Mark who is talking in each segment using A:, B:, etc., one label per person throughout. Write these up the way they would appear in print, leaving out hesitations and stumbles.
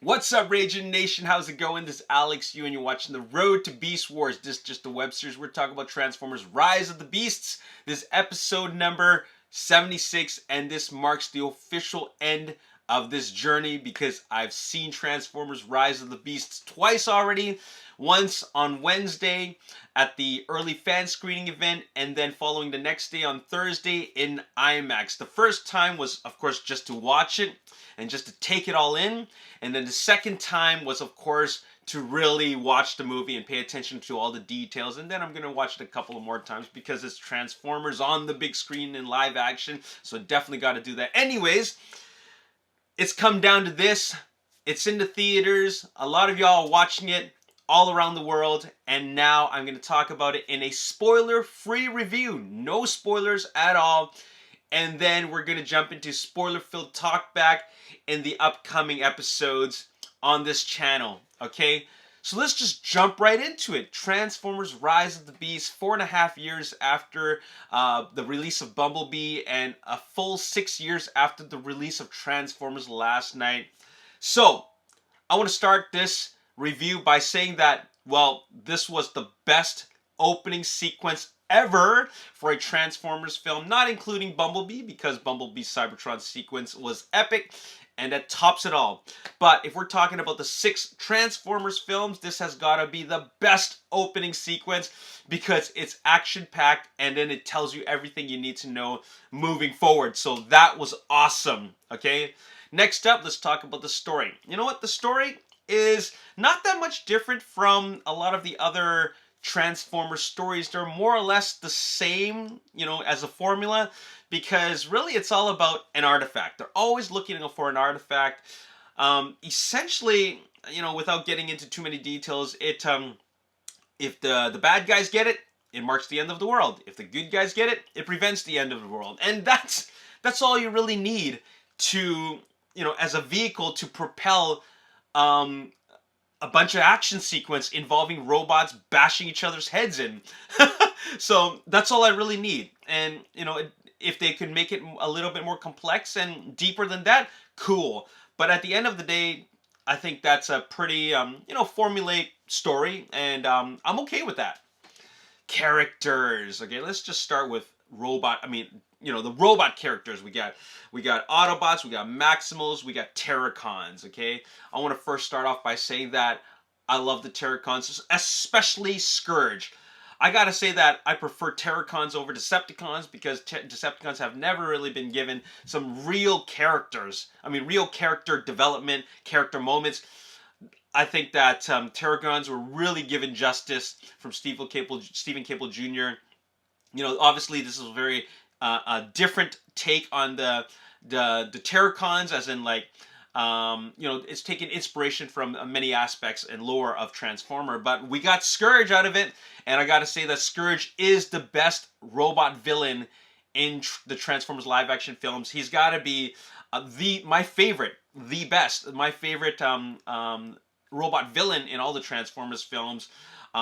A: What's up, Ragin Nation? How's it going? This is Alex, and you're watching The Road to Beast Wars. This is just a web series. We're talking about Transformers Rise of the Beasts. This is episode number 76, and this marks the official end of this journey because I've seen Transformers Rise of the Beasts twice already. Once on Wednesday at the early fan screening event, and then following the next day on Thursday in IMAX. The first time was, of course, just to watch it and just to take it all in. And then the second time was, of course, to really watch the movie and pay attention to all the details. And then I'm going to watch it a couple of more times because it's Transformers on the big screen in live action. So definitely got to do that. Anyways, it's come down to this. It's in the theaters. A lot of y'all are watching it all around the world. And now I'm going to talk about it in a spoiler-free review. No spoilers at all. And then we're going to jump into spoiler-filled talkback in the upcoming episodes on this channel. Okay? So let's just jump right into it. Transformers Rise of the Beast, 4.5 years after the release of Bumblebee, and a full 6 years after the release of Transformers Last Night. So, I want to start this review by saying that, well, this was the best opening sequence ever for a Transformers film, not including Bumblebee, because Bumblebee's Cybertron sequence was epic, and that tops it all. But if we're talking about the 6 Transformers films, this has got to be the best opening sequence because it's action-packed, and then it tells you everything you need to know moving forward. So that was awesome, okay? Next up, let's talk about the story. You know what? The story is not that much different from a lot of the other Transformers stories. They're more or less the same, as a formula, because really it's all about an artifact. They're always looking for an artifact. Essentially, without getting into too many details, if the bad guys get it, it marks the end of the world. If the good guys get it, it prevents the end of the world. And that's all you really need to, as a vehicle to propel a bunch of action sequence involving robots bashing each other's heads in. So that's all I really need. And, if they could make it a little bit more complex and deeper than that, cool. But at the end of the day, I think that's a pretty, formulaic story, and I'm okay with that. Characters. Okay, let's just start with the robot characters. We got Autobots, we got Maximals, we got Terracons, okay? I want to first start off by saying that I love the Terracons, especially Scourge. I gotta say that I prefer Terracons over Decepticons because Decepticons have never really been given some real characters. Real character development, character moments. I think that Terracons were really given justice from Stephen Cable Jr. Obviously this is a very a different take on the Terracons, as in it's taken inspiration from many aspects and lore of Transformer, but we got Scourge out of it, and I gotta say that Scourge is the best robot villain in the Transformers live action films. He's gotta be my favorite robot villain in all the Transformers films.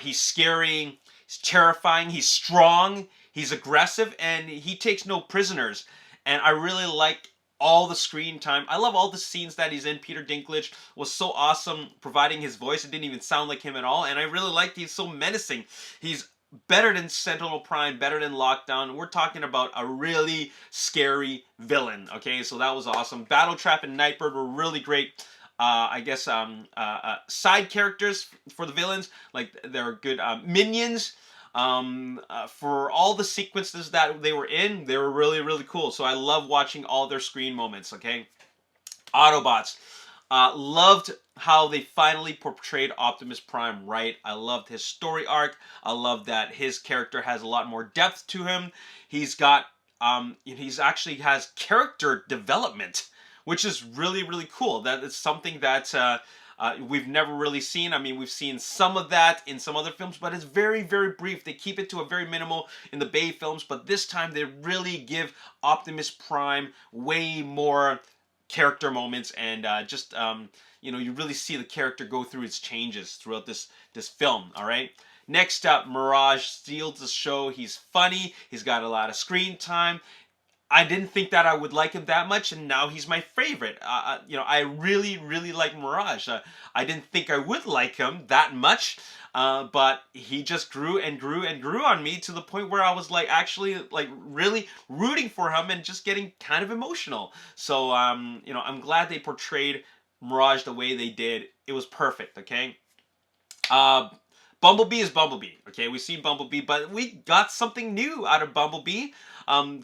A: He's scary, he's terrifying, he's strong, he's aggressive, and he takes no prisoners. And I really like all the screen time. I love all the scenes that he's in. Peter Dinklage was so awesome providing his voice. It didn't even sound like him at all. And I really liked he's so menacing. He's better than Sentinel Prime, better than Lockdown. We're talking about a really scary villain. Okay, so that was awesome. Battletrap and Nightbird were really great. Side characters for the villains, like they're good minions. For all the sequences that they were in, they were really, really cool. So I love watching all their screen moments, okay? Autobots. Loved how they finally portrayed Optimus Prime right. I loved his story arc. I love that his character has a lot more depth to him. He's actually has character development, which is really, really cool. That is something that we've never really seen. We've seen some of that in some other films, but it's very, very brief. They keep it to a very minimal in the Bay films, but this time they really give Optimus Prime way more character moments, and you really see the character go through its changes throughout this film, all right? Next up, Mirage steals the show. He's funny. He's got a lot of screen time. I didn't think that I would like him that much, and now he's my favorite. You know, I really, really like Mirage. I didn't think I would like him that much, but he just grew and grew and grew on me to the point where I was like actually like really rooting for him and just getting kind of emotional. So, you know, I'm glad they portrayed Mirage the way they did. It was perfect. Okay. Uh, Bumblebee is Bumblebee. Okay, we've seen Bumblebee, but we got something new out of Bumblebee.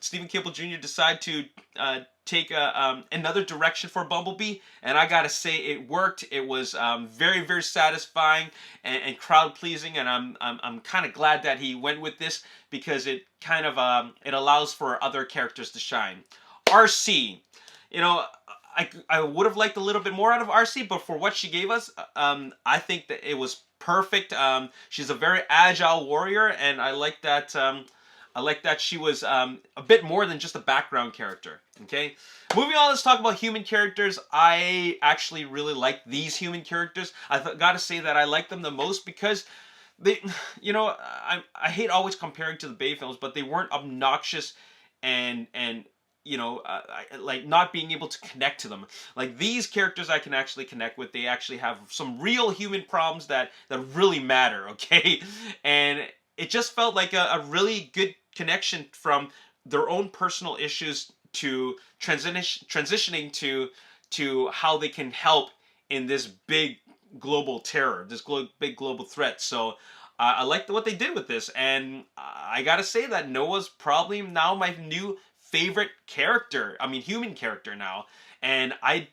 A: Stephen Caple Jr. decided to take another direction for Bumblebee, and I gotta say it worked. It was very, very satisfying and crowd pleasing, and I'm kind of glad that he went with this because it kind of it allows for other characters to shine. RC, you know, I would have liked a little bit more out of RC, but for what she gave us, I think that it was perfect. She's a very agile warrior, and I like that. I like that she was a bit more than just a background character. Okay, moving on. Let's talk about human characters. I actually really like these human characters. Gotta say that I like them the most because they, you know, I hate always comparing to the Bay films, but they weren't obnoxious and you know, like not being able to connect to them. Like these characters I can actually connect with. They actually have some real human problems that really matter, okay? And it just felt like a really good connection from their own personal issues to transitioning to how they can help in this big global terror, this big global threat. So I like what they did with this, and I gotta say that Noah's probably now my new favorite character. I mean, human character now, and I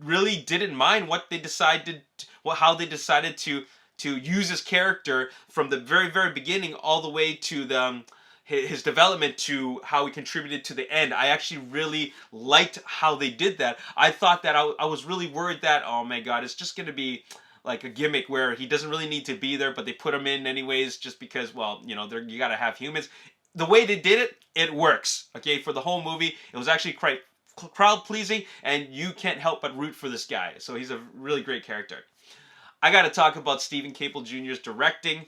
A: really didn't mind what they decided, how they decided to use his character from the very very beginning all the way to the his development to how he contributed to the end. I actually really liked how they did that. I thought that I was really worried that, oh my god, it's just going to be like a gimmick where he doesn't really need to be there, but they put him in anyways just because, well, you know, you got to have humans. The way they did it, it works. Okay, for the whole movie, it was actually quite crowd pleasing, and you can't help but root for this guy. So he's a really great character. I got to talk about Stephen Caple Jr.'s directing.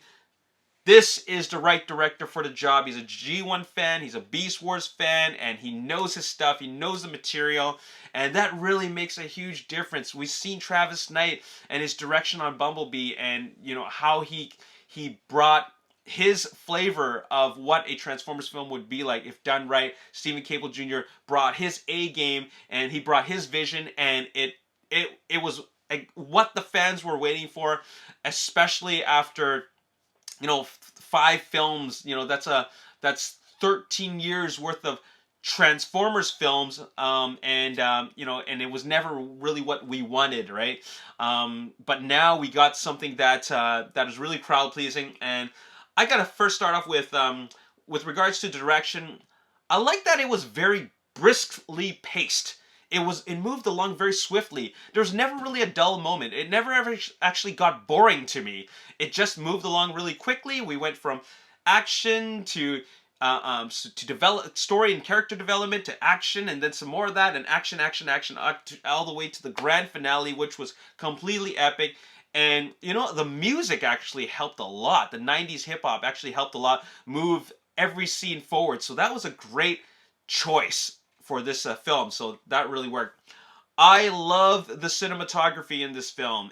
A: This is the right director for the job. He's a G1 fan, he's a Beast Wars fan, and he knows his stuff, he knows the material, and that really makes a huge difference. We've seen Travis Knight and his direction on Bumblebee, and you know how he brought his flavor of what a Transformers film would be like if done right. Stephen Caple Jr. brought his A game, and he brought his vision, and it was like what the fans were waiting for, especially after, you know, 5 films. You know, that's 13 years worth of Transformers films, you know, and it was never really what we wanted, right? But now we got something that is really crowd pleasing, and I gotta first start off with regards to direction. I like that it was very briskly paced. It moved along very swiftly. There was never really a dull moment. It never ever actually got boring to me. It just moved along really quickly. We went from action to develop story and character development to action, and then some more of that, and action, all the way to the grand finale, which was completely epic. And you know, the music actually helped a lot. The 90s hip hop actually helped a lot move every scene forward. So that was a great choice for this film. So that really worked. I love the cinematography in this film.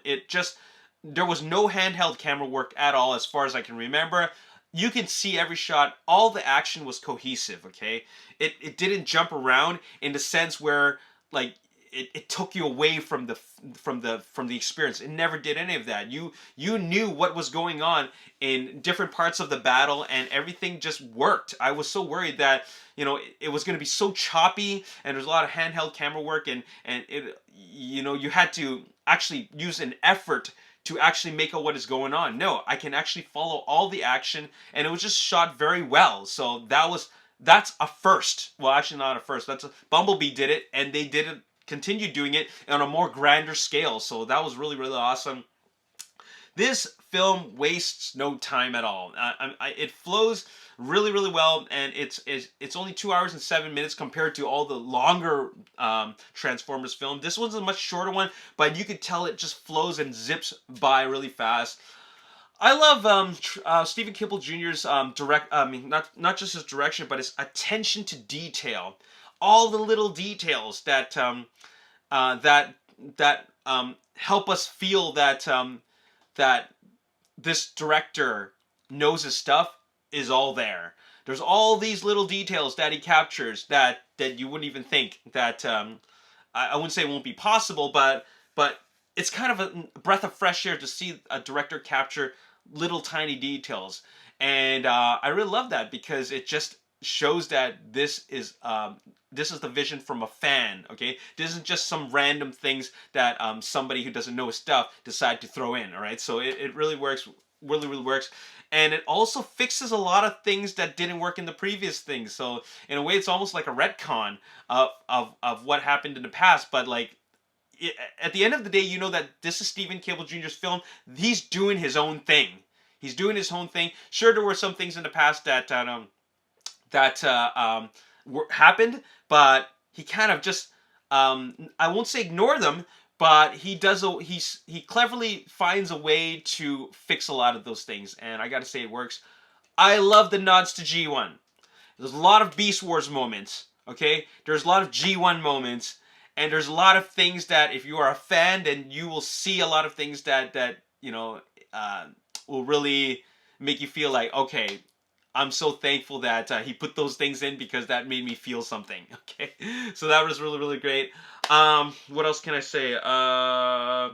A: There was no handheld camera work at all as far as I can remember. You can see every shot. All the action was cohesive, okay? It didn't jump around in the sense where like it took you away from the experience. It never did any of that. You knew what was going on in different parts of the battle, and everything just worked. I was so worried that, you know, it was going to be so choppy, and there's a lot of handheld camera work, and it, you know, you had to actually use an effort to actually make out what is going on. No, I can actually follow all the action, and it was just shot very well. So that's a first. Well, actually not a first. Bumblebee did it, and they did it, continued doing it on a more grander scale. So that was really, really awesome. This film wastes no time at all. It flows really, really well, and it's only 2 hours and 7 minutes compared to all the longer Transformers film. This one's a much shorter one, but you could tell it just flows and zips by really fast. I love Stephen Caple Jr.'s not just his direction, but his attention to detail. all the little details that help us feel that this director knows his stuff is all there. There's all these little details that he captures that you wouldn't even think that I wouldn't say it won't be possible, but it's kind of a breath of fresh air to see a director capture little tiny details, and I really love that because it just shows that this is the vision from a fan. Okay, this isn't just some random things that somebody who doesn't know his stuff decide to throw in. All right, so it really works, really works. And it also fixes a lot of things that didn't work in the previous things. So in a way, it's almost like a retcon of what happened in the past. But like at the end of the day, you know that this is Stephen Cable Jr.'s film. He's doing his own thing. He's doing his own thing. Sure, there were some things in the past that happened, but he kind of just I won't say ignore them, but he cleverly finds a way to fix a lot of those things, and I gotta say it works. I love the nods to G1. There's a lot of Beast Wars moments, okay? There's a lot of G1 moments, and there's a lot of things that if you are a fan, then you will see a lot of things that you know will really make you feel like, okay, I'm so thankful that he put those things in because that made me feel something. Okay, so that was really great. What else can I say? I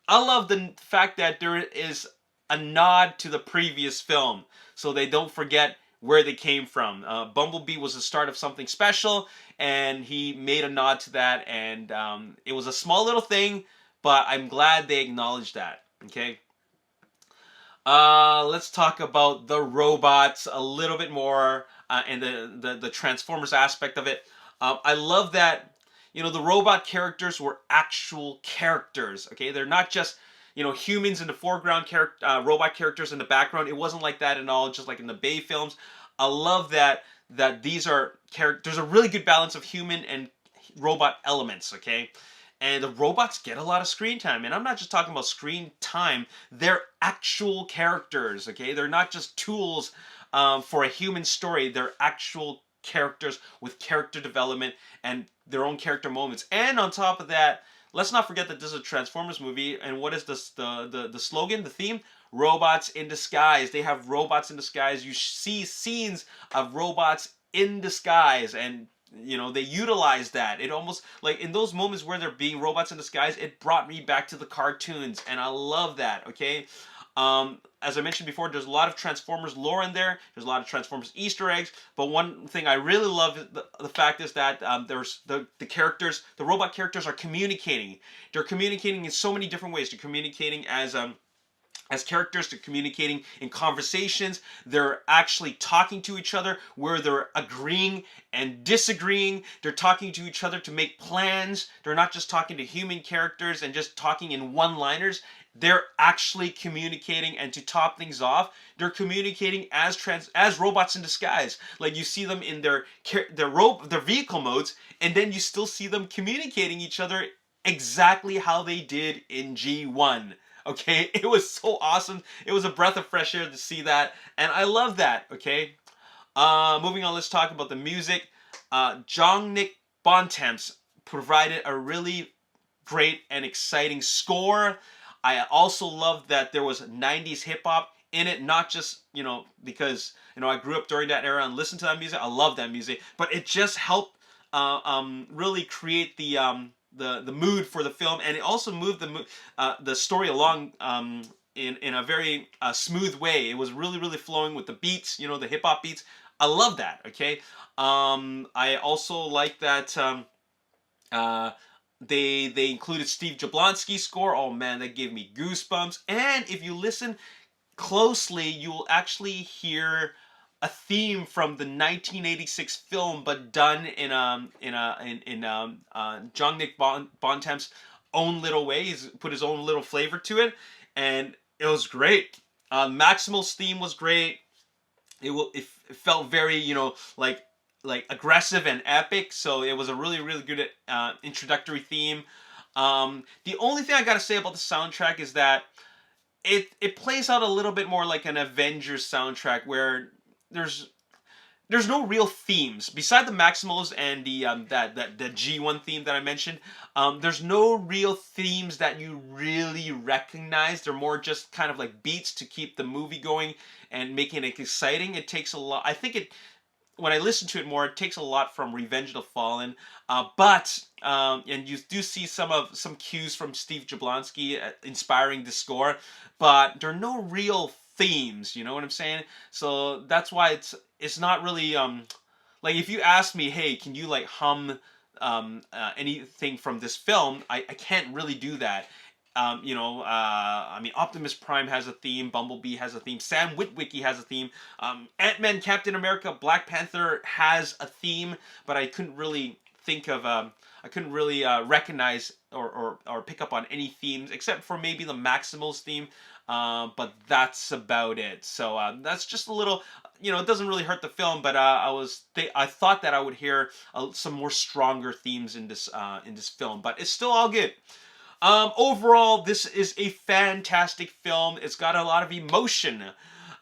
A: love the fact that there is a nod to the previous film, so they don't forget where they came from. Bumblebee was the start of something special, and he made a nod to that, and it was a small little thing, but I'm glad they acknowledged that. Okay. Let's talk about the robots a little bit more and the Transformers aspect of it. I love that, you know, the robot characters were actual characters. Okay, they're not just, you know, humans in the foreground, robot characters in the background. It wasn't like that at all, just like in the Bay films. I love that these are characters. There's a really good balance of human and robot elements. Okay. And the robots get a lot of screen time. And I'm not just talking about screen time. They're actual characters, okay? They're not just tools for a human story. They're actual characters with character development and their own character moments. And on top of that, let's not forget that this is a Transformers movie. And what is this, the slogan, the theme? Robots in disguise. They have robots in disguise. You see scenes of robots in disguise, and you know, they utilize that. It almost, like in those moments where they're being robots in disguise, it brought me back to the cartoons, and I love that. Okay, as I mentioned before, there's a lot of Transformers lore in there. There's a lot of Transformers Easter eggs. But one thing I really love is the fact is that there's the characters, the robot characters are communicating. They're communicating in so many different ways. They're communicating as characters, they're communicating in conversations, they're actually talking to each other where they're agreeing and disagreeing, they're talking to each other to make plans, they're not just talking to human characters and just talking in one-liners, they're actually communicating, and to top things off, they're communicating as robots in disguise. Like you see them in their vehicle modes, and then you still see them communicating each other exactly how they did in G1. Okay, it was so awesome. It was a breath of fresh air to see that, and I love that. Okay, moving on, let's talk about the music. Jong-Nick Bontemps provided a really great and exciting score. I also love that there was 90s hip hop in it, not just, you know, because, you know, I grew up during that era and listened to that music. I love that music, but it just helped really create the mood for the film, and it also moved the story along in a very smooth way. It was really flowing with the beats, you know, the hip hop beats. I love that. Okay, I also like that they included Steve Jablonsky's score. Oh man, that gave me goosebumps. And if you listen closely, you will actually hear a theme from the 1986 film, but done in Jong-Nick Bontemps' own little way. He's put his own little flavor to it, and it was great. Maximal's theme was great. It felt very, you know, like aggressive and epic. So it was a really good introductory theme. The only thing I gotta say about the soundtrack is that it plays out a little bit more like an Avengers soundtrack, where there's there's no real themes beside the Maximals and the the G1 theme that I mentioned. There's no real themes that you really recognize. They're more just kind of like beats to keep the movie going and making it exciting. It takes a lot. I think it when I listen to it more, it takes a lot from Revenge of the Fallen, but and you do see some cues from Steve Jablonsky inspiring the score, but there are no real themes. You know what I'm saying? So that's why it's not really like if you ask me, hey, can you like hum anything from this film? I can't really do that. I mean, Optimus Prime has a theme, Bumblebee has a theme, Sam Witwicky has a theme, Ant-Man, Captain America, Black Panther has a theme, but I couldn't really think of, I couldn't really recognize or pick up on any themes except for maybe the Maximals theme, but that's about it. So that's just a little, it doesn't really hurt the film, but I thought that I would hear some more stronger themes in this film, but it's still all good. Overall, this is a fantastic film. It's got a lot of emotion.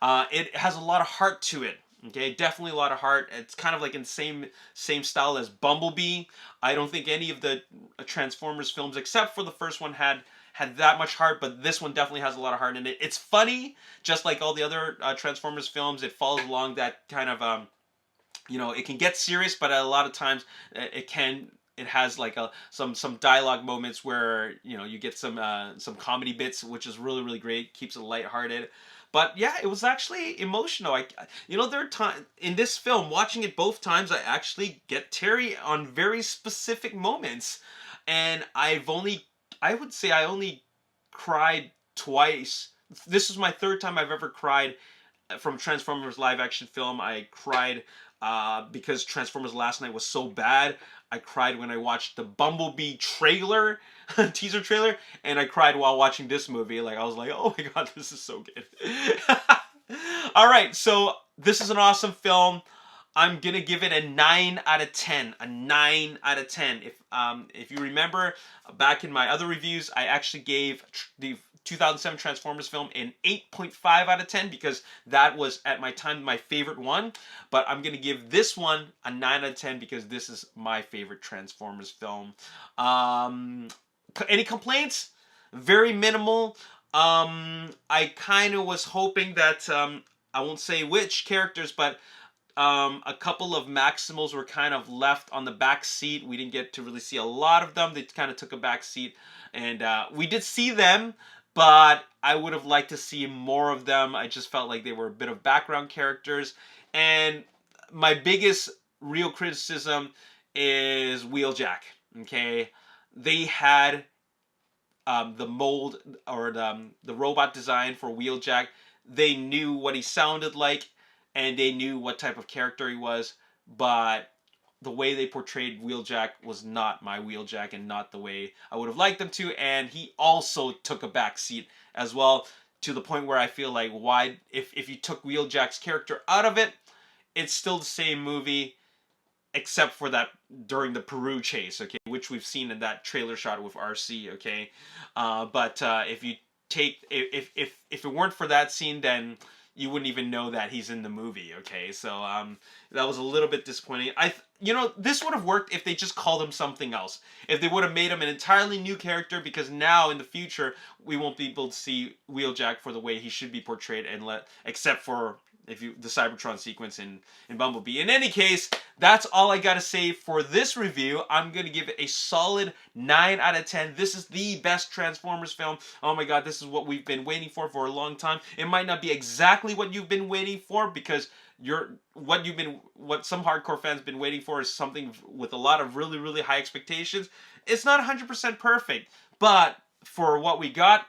A: It has a lot of heart to it. Okay, definitely a lot of heart. It's kind of like in the same style as Bumblebee. I don't think any of the Transformers films, except for the first one, had that much heart, but this one definitely has a lot of heart in it. It's funny, just like all the other Transformers films. It follows along that kind of, it can get serious, but a lot of times it has like some dialogue moments where you get some comedy bits, which is really really great. Keeps it lighthearted. But yeah, it was actually emotional. There are times in this film, watching it both times, I actually get teary on very specific moments, and I would say I only cried twice. This is my third time I've ever cried from Transformers live action film. I cried because Transformers Last Night was so bad. I cried when I watched the Bumblebee trailer, teaser trailer, and I cried while watching this movie. Like, I was like, oh my god, this is so good. Alright, so this is an awesome film. I'm gonna give it a 9 out of 10. A 9 out of 10. If you remember, back in my other reviews, I actually gave the 2007 Transformers film an 8.5 out of 10 because that was at my time my favorite one. But I'm gonna give this one a 9 out of 10 because this is my favorite Transformers film. Any complaints? Very minimal. I kind of was hoping that I won't say which characters, but a couple of Maximals were kind of left on the back seat. We didn't get to really see a lot of them. They kind of took a back seat, and we did see them, but I would have liked to see more of them. I just felt like they were a bit of background characters. And my biggest real criticism is Wheeljack. Okay, they had the mold or the robot design for Wheeljack. They knew what he sounded like, and they knew what type of character he was, but the way they portrayed Wheeljack was not my Wheeljack and not the way I would have liked them to, and he also took a back seat as well, to the point where I feel like, why, if you took Wheeljack's character out of it, it's still the same movie, except for that during the Peru chase, okay, which we've seen in that trailer shot with RC, okay, but if you take, if it weren't for that scene, then you wouldn't even know that he's in the movie, okay? So that was a little bit disappointing. This would have worked if they just called him something else. If they would have made him an entirely new character, because now in the future we won't be able to see Wheeljack for the way he should be portrayed, except for the Cybertron sequence in Bumblebee. In any case, that's all I gotta say for this review. I'm gonna give it a solid 9 out of 10. This is the best Transformers film. Oh my god, this is what we've been waiting for a long time. It might not be exactly what you've been waiting for, because what some hardcore fans been waiting for is something with a lot of really, really high expectations. It's not 100% perfect, but for what we got,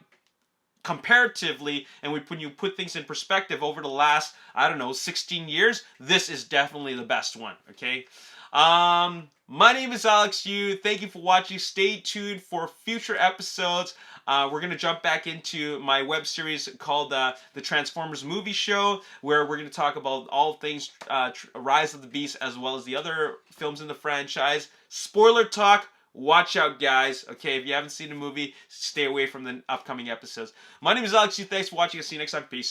A: comparatively, and when you put things in perspective over the last, 16 years, this is definitely the best one, okay? My name is Alex Yu. Thank you for watching. Stay tuned for future episodes. We're going to jump back into my web series called The Transformers Movie Show, where we're going to talk about all things Rise of the Beast, as well as the other films in the franchise. Spoiler talk. Watch out, guys. Okay, if you haven't seen the movie, stay away from the upcoming episodes. My name is Alex Yu. Thanks for watching. I'll see you next time. Peace.